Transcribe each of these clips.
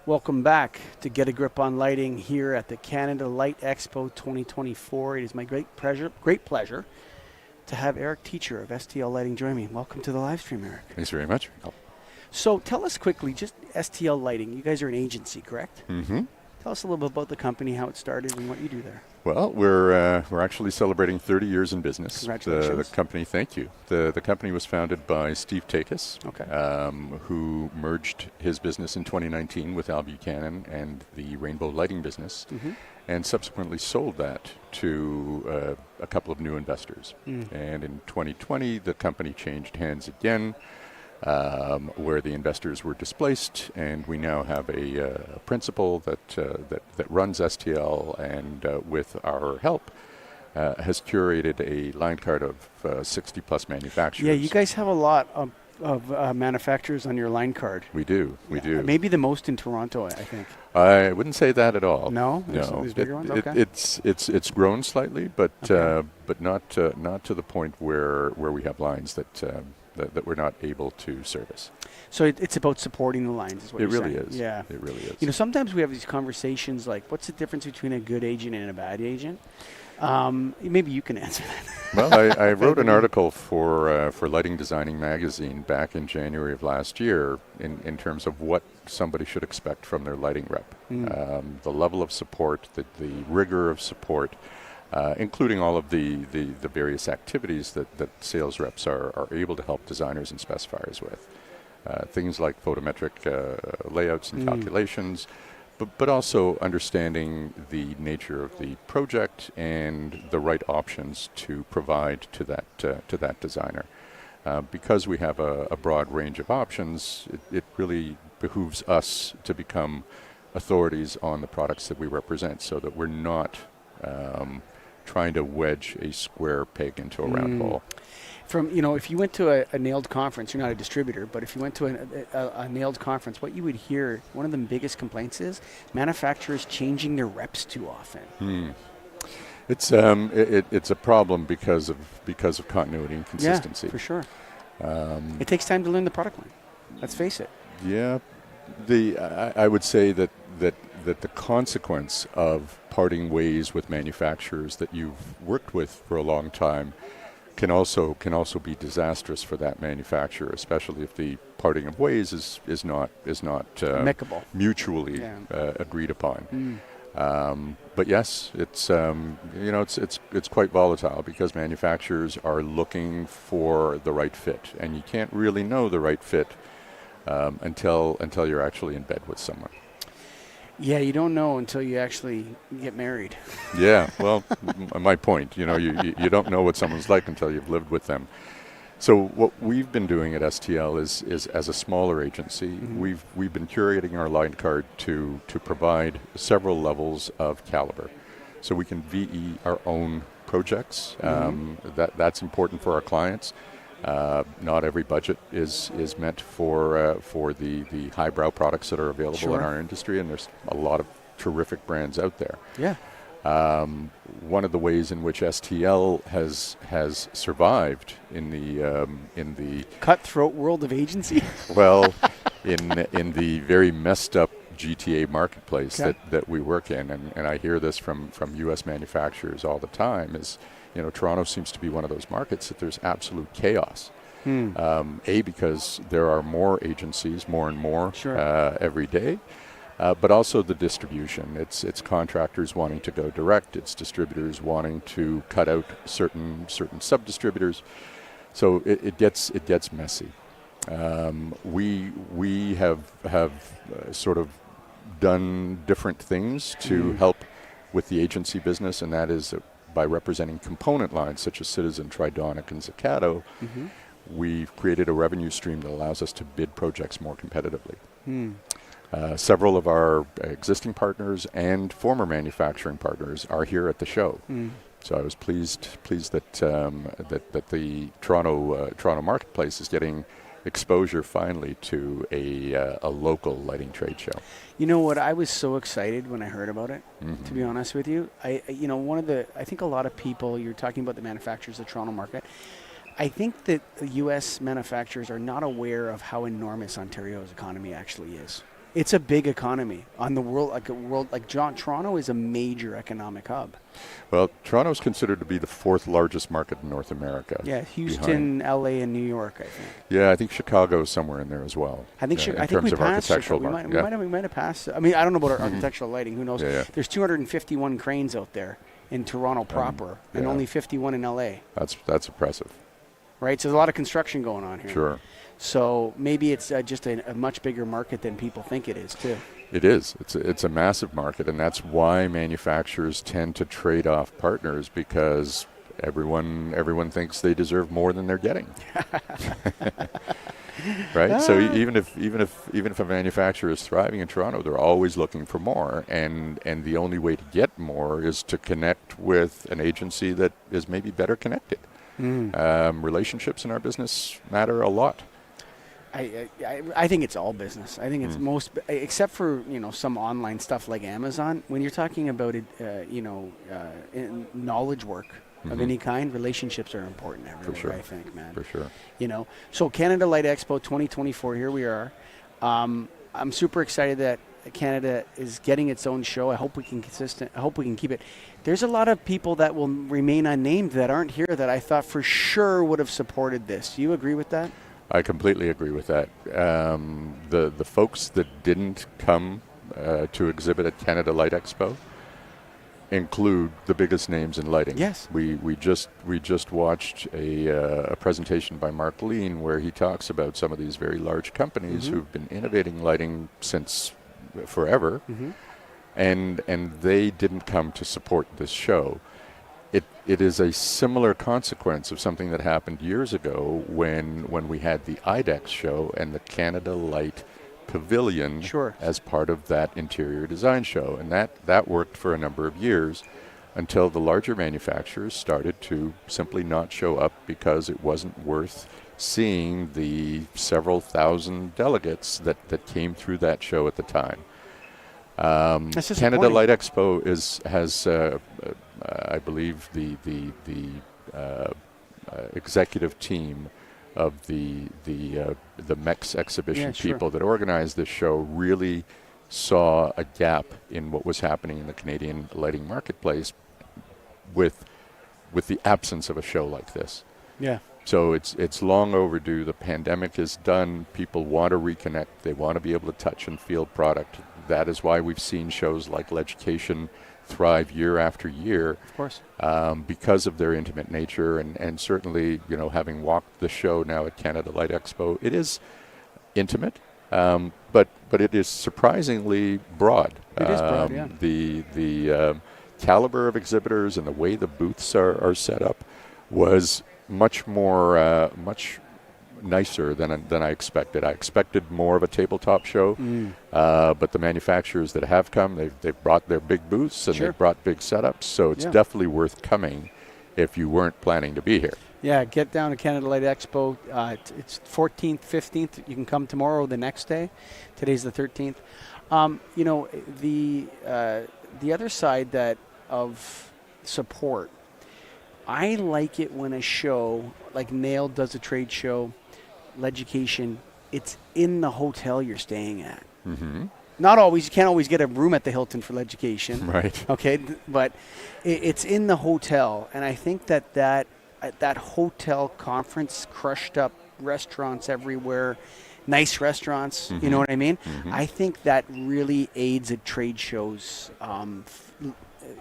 Welcome back to Get a Grip on Lighting here at the Canada Light Expo 2024. It is my great pleasure to have Eric Teacher of STL Lighting join me. Welcome to the live stream, Eric. Thanks very much. So tell us quickly, just STL Lighting. You guys are an agency, correct? Mm-hmm. Tell us a little bit about the company, how it started, and what you do there. Well, we're actually celebrating 30 years in business. Congratulations. The company, thank you. The company was founded by Steve Takis, who merged his business in 2019 with Al Buchanan and the Rainbow Lighting business, and subsequently sold that to a couple of new investors. And in 2020, the company changed hands again, where the investors were displaced, and we now have a principal that runs STL, and with our help, has curated a line card of 60 plus manufacturers. Yeah, you guys have a lot of manufacturers on your line card. We do. Maybe the most in Toronto, I think. I wouldn't say that at all. No? There's bigger ones? Okay. It's grown slightly, but not to the point where we have lines that we're not able to service. So it's about supporting the lines is what you're saying. It really is. Yeah. It really is. You know, sometimes we have these conversations like, what's the difference between a good agent and a bad agent? Maybe you can answer that. Well, I wrote an article for Lighting Designing magazine back in January of last year in terms of what somebody should expect from their lighting rep. The level of support, the rigor of support, including all of the various activities that sales reps are able to help designers and specifiers with. Things like photometric layouts and calculations, but also understanding the nature of the project and the right options to provide to that designer. Because we have a broad range of options, it really behooves us to become authorities on the products that we represent, so that we're not trying to wedge a square peg into a round hole. If you went to a nailed conference, you're not a distributor, but if you went to a nailed conference, what you would hear, one of the biggest complaints is manufacturers changing their reps too often. It's a problem because of continuity and consistency. Yeah, for sure. It takes time to learn the product line. Let's face it. Yeah, I would say that the consequence of parting ways with manufacturers that you've worked with for a long time can also be disastrous for that manufacturer, especially if the parting of ways is not amicable, mutually agreed upon. But yes, it's quite volatile because manufacturers are looking for the right fit, and you can't really know the right fit until you're actually in bed with someone. Yeah, you don't know until you actually get married. Yeah, well, my point. You don't know what someone's like until you've lived with them. So what we've been doing at STL is as a smaller agency, we've been curating our line card to provide several levels of caliber, so we can VE our own projects. That's important for our clients. Not every budget is meant for the highbrow products that are available in our industry, and there's a lot of terrific brands out there. Yeah. One of the ways in which STL has survived in the cutthroat world of agency. Well, in the very messed up GTA marketplace that we work in, and I hear this from U.S. manufacturers all the time, is Toronto seems to be one of those markets that there's absolute chaos. Because there are more agencies, more and more every day, but also the distribution. It's contractors wanting to go direct. It's distributors wanting to cut out certain sub-distributors. So it gets messy. We have sort of done different things to help with the agency business, and that is by representing component lines such as Citizen, Tridonic, and Zaccato. We've created a revenue stream that allows us to bid projects more competitively. Several of our existing partners and former manufacturing partners are here at the show. So I was pleased that the Toronto marketplace is getting exposure finally to a local lighting trade show. You know what? I was so excited when I heard about it. To be honest with you, I think a lot of people. You're talking about the manufacturers, the Toronto market. I think that the U.S. manufacturers are not aware of how enormous Ontario's economy actually is. It's a big economy on the world, Toronto is a major economic hub. Well, Toronto is considered to be the fourth largest market in North America. Yeah, Houston, LA, and New York, I think. Yeah, I think Chicago is somewhere in there as well. I think in I think terms we of passed architectural Chicago. market. We might have passed. I mean, I don't know about our architectural lighting. Who knows? Yeah. There's 251 cranes out there in Toronto proper, and only 51 in LA. That's impressive. Right, so there's a lot of construction going on here. Sure. So maybe it's just a much bigger market than people think it is, too. It is. It's a massive market, and that's why manufacturers tend to trade off partners, because everyone thinks they deserve more than they're getting. Right. So even if a manufacturer is thriving in Toronto, they're always looking for more, and the only way to get more is to connect with an agency that is maybe better connected. Relationships in our business matter a lot. I think it's all business. I think it's most, except for some online stuff like Amazon. When you're talking about it, knowledge work of any kind, relationships are important everywhere. For sure. I think, man. For sure. So Canada Light Expo 2024. Here we are. I'm super excited that Canada is getting its own show. I hope we can keep it. There's a lot of people that will remain unnamed that aren't here that I thought for sure would have supported this. Do you agree with that? I completely agree with that. The folks that didn't come to exhibit at Canada Light Expo include the biggest names in lighting. Yes. We just watched a presentation by Mark Lean where he talks about some of these very large companies who've been innovating lighting since forever, and they didn't come to support this show. It is a similar consequence of something that happened years ago when we had the IDEX show and the Canada Light Pavilion as part of that interior design show. And that worked for a number of years until the larger manufacturers started to simply not show up because it wasn't worth seeing the several thousand delegates that came through that show at the time. Canada Light Expo has I believe the executive team of the MEX exhibition people that organized this show really saw a gap in what was happening in the Canadian lighting marketplace with the absence of a show like this. Yeah. So it's long overdue. The pandemic is done. People want to reconnect. They want to be able to touch and feel product. That is why we've seen shows like Leducation thrive year after year. Of course. Because of their intimate nature, and certainly, having walked the show now at Canada Light Expo, it is intimate, but it is surprisingly broad. It is broad, yeah. The caliber of exhibitors and the way the booths are set up was much nicer than I expected. I expected more of a tabletop show, but the manufacturers that have come, they've brought their big booths and they've brought big setups, so it's definitely worth coming if you weren't planning to be here. Yeah, get down to Canada Light Expo. It's 14th, 15th. You can come tomorrow, the next day. Today's the 13th. The other side of support, I like it when a show, like Nailed does a trade show, Leducation, it's in the hotel you're staying at. Mm-hmm. Not always. You can't always get a room at the Hilton for Leducation. Right. Okay, but it's in the hotel, and I think that hotel conference crushed up restaurants everywhere, nice restaurants, you know what I mean? Mm-hmm. I think that really aids at trade shows,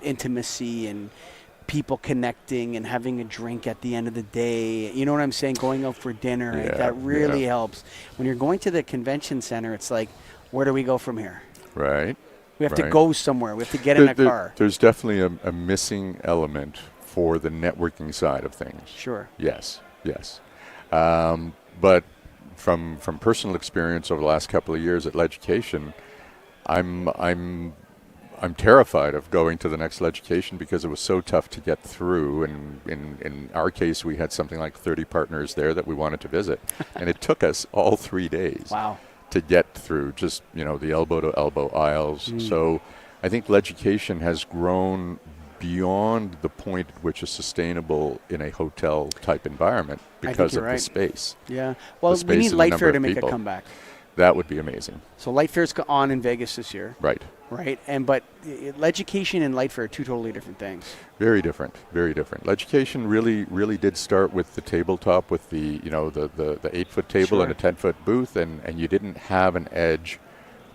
intimacy and people connecting and having a drink at the end of the day. You know what I'm saying? Going out for dinner. Yeah, that really helps. When you're going to the convention center, it's like, where do we go from here? Right. We have to go somewhere. We have to get in a car. There's definitely a missing element for the networking side of things. Sure. Yes. But from personal experience over the last couple of years at Leducation, I'm terrified of going to the next Leducation because it was so tough to get through. And in our case, we had something like 30 partners there that we wanted to visit. And it took us all 3 days to get through just, the elbow-to-elbow aisles. So I think Leducation has grown beyond the point at which is sustainable in a hotel-type environment because of the space. Yeah. Well, we need Lightfair to make a comeback. That would be amazing. So Light Fair's on in Vegas this year, Right. right? But education and Light Fair are two totally different things. Very different, very different. Education really did start with the tabletop, with the the 8-foot table and a 10-foot booth, and you didn't have an edge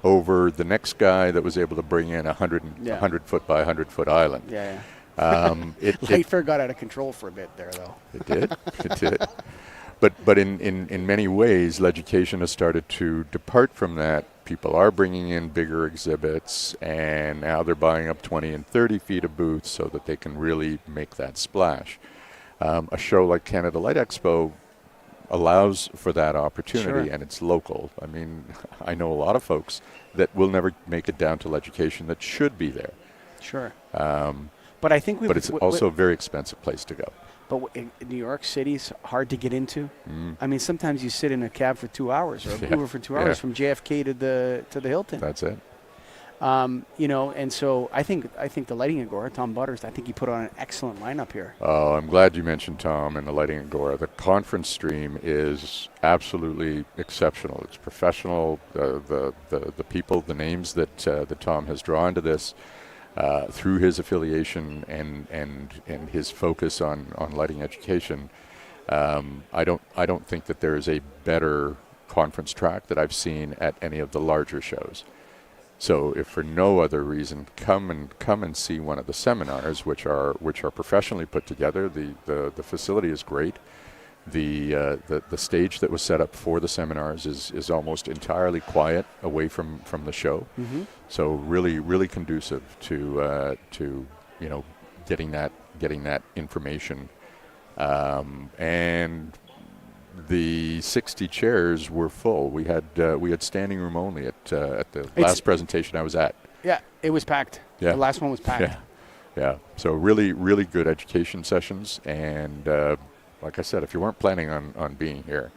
over the next guy that was able to bring in a 100-foot by 100-foot island. Yeah. Light Fair got out of control for a bit there, though. It did. It did. But in many ways, education has started to depart from that. People are bringing in bigger exhibits, and now they're buying up 20 and 30 feet of booths so that they can really make that splash. A show like Canada Light Expo allows for that opportunity, and it's local. I mean, I know a lot of folks that will never make it down to education that should be there. Sure. But I think but it's also a very expensive place to go. But in New York City's hard to get into. I mean, sometimes you sit in a cab for 2 hours or Uber for 2 hours from JFK to the Hilton. That's it. And so I think the Lighting Agora, Tom Butters, I think he put on an excellent lineup here. Oh, I'm glad you mentioned Tom and the Lighting Agora. The conference stream is absolutely exceptional. It's professional. The people, the names that Tom has drawn to this through his affiliation and his focus on lighting education. I don't think that there is a better conference track that I've seen at any of the larger shows. So if for no other reason, come and see one of the seminars, which are professionally put together. The facility is great. The stage that was set up for the seminars is almost entirely quiet, away from the show. Mm-hmm. So really conducive to getting that information, and the 60 chairs were full. We had standing room only at the last presentation I was at. Yeah, it was packed. Yeah. The last one was packed. Yeah. So really good education sessions, and like I said, if you weren't planning on being here,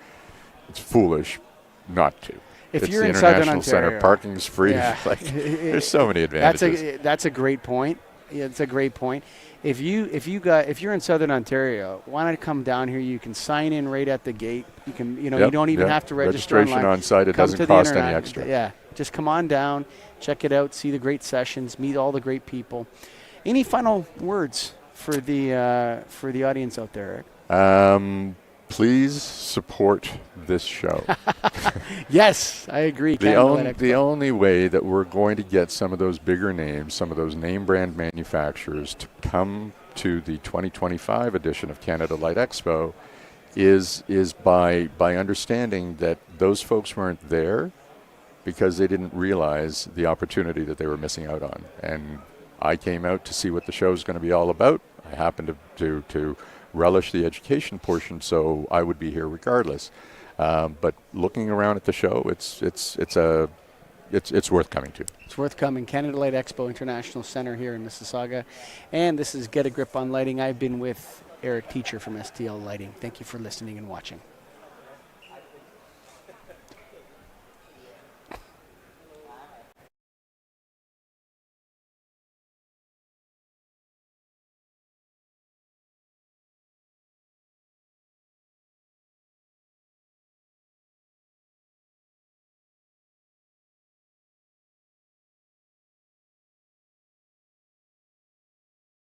it's foolish not to. If it's you're the in Southern International Ontario, Center, parking's free. There's so many advantages. That's a great point. Yeah, it's a great point. If you're in Southern Ontario, why not come down here? You can sign in right at the gate. You can, you don't even have to register Registration online. on site. It doesn't cost any extra. Yeah, just come on down, check it out, see the great sessions, meet all the great people. Any final words for the audience out there, Eric? Please support this show. Yes, I agree. The only way that we're going to get some of those bigger names, some of those name brand manufacturers to come to the 2025 edition of Canada Light Expo is by understanding that those folks weren't there because they didn't realize the opportunity that they were missing out on. And I came out to see what the show is going to be all about. I happened to relish the education portion, so I would be here regardless. But looking around at the show, it's worth coming to. It's worth coming. Canada Light Expo International Center here in Mississauga, and this is Get a Grip on Lighting. I've been with Eric Teacher from STL Lighting. Thank you for listening and watching.